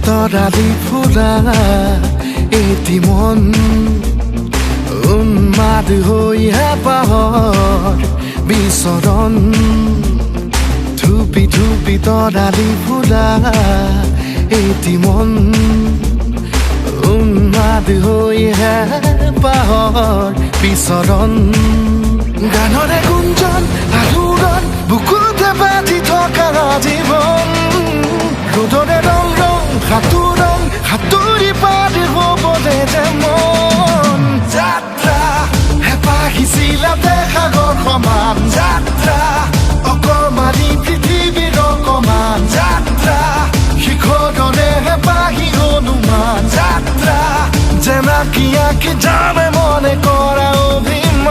তৰালি ফুৰা এটি মন উন্মাদ হৈ হেঁপাহৰ বিচৰণ ধুপি ধুপি তৰালি ফুৰা এটি মন উন্মাদ হৈ হেঁপাহৰ বিচৰণ গানৰে গুঞ্জন আলোড়ন বুকুতে বাজি থকা জীৱন ৰ'দৰে ৰং ৰং সাঁতোৰং সাঁতুৰি পাৰি হ'বলে যে মন যাত্ৰা হেঁপাহিছিলাতে সাগৰ সমান যাত্ৰা অকমানি পৃথিৱীৰ অকমান যাত্ৰা শিখৰৰে হেঁপাহি অনুমান যাত্ৰা জেনাকি আঁকি যামে মনে কৰা অভিমান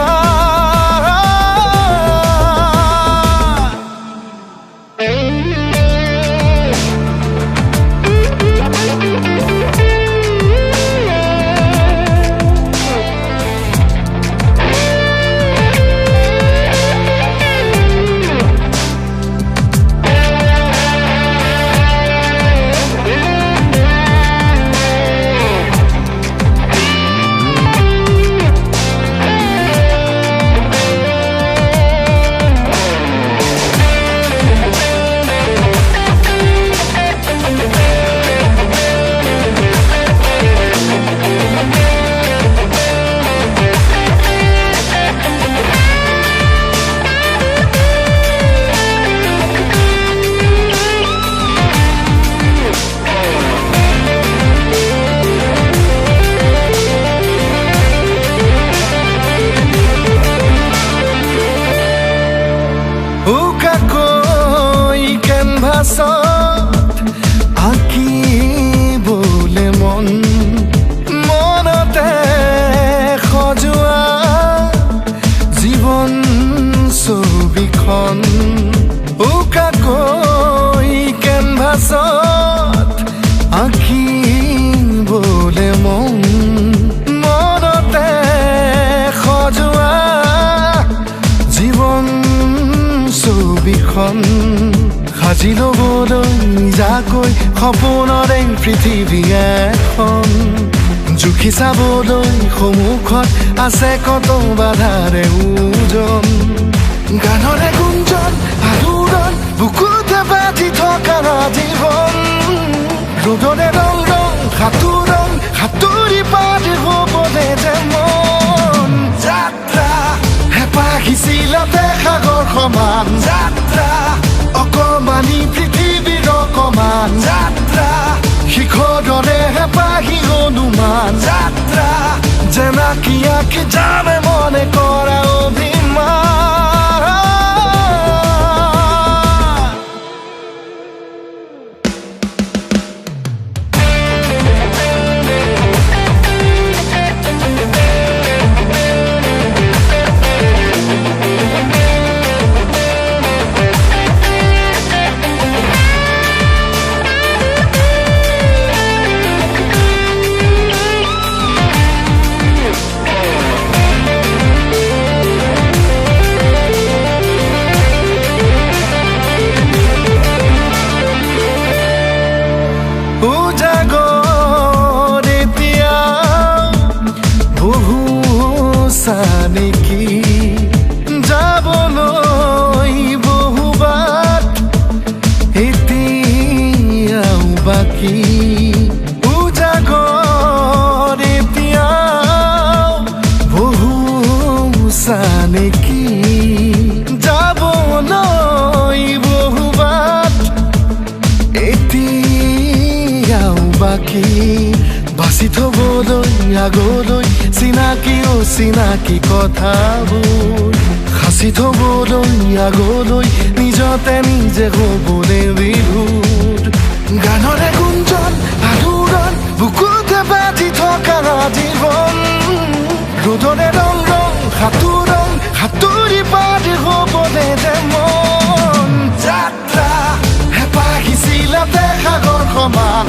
আঁকিবলে মন মনতে সজোৱা জীৱন ছবিখন উকাকৈ কেনভাছত আঁকিবলে মন মনতে সজোৱা জীৱন ছবিখন সাজি ল'বলৈ নিজাকৈ সপোনৰে পৃথিৱী এখন জুখি চাবলৈ সন্মুখত আছে কত বাধাৰে ওজন গানৰে গুঞ্জন আলোড়ন বুকুতে বাজি থকা জীৱন ৰ'দৰে ৰং ৰং সাঁতোৰং সাঁতুৰি পাৰি হ'বলে যে মন যাত্ৰা হেঁপাহিছিলাতে সাগৰ সমান যাত্ৰা অকমানি পৃথিৱীৰ অকমান যাত্ৰা শিখৰৰে হেঁপাহি অনুমান যাত্ৰা জেনাকি আঁকি যামে মনে কৰা অভিমান নেকি যাবলৈ বহুবাট এতিয়াও বাকী উজাগৰ এতিয়াও বহু নেকি যাবলৈ বহুবাট এতিয়াও বাকী বাচি থবলৈ আগলৈ চিনাকি অচিনাকি কথাবোৰ সাঁচি থবলৈ আগলৈ নিজতে নিজে হ'বলৈ বিভূত গানৰে গুঞ্জন আলোড়ন বুকুতে বাজি থকা জীৱন ৰ'দৰে ৰং ৰং সাঁতোৰং সাঁতুৰি পাৰি হ'বলৈ যে মন যাত্ৰা হেঁপাহিছিলাতে সাগৰ সমান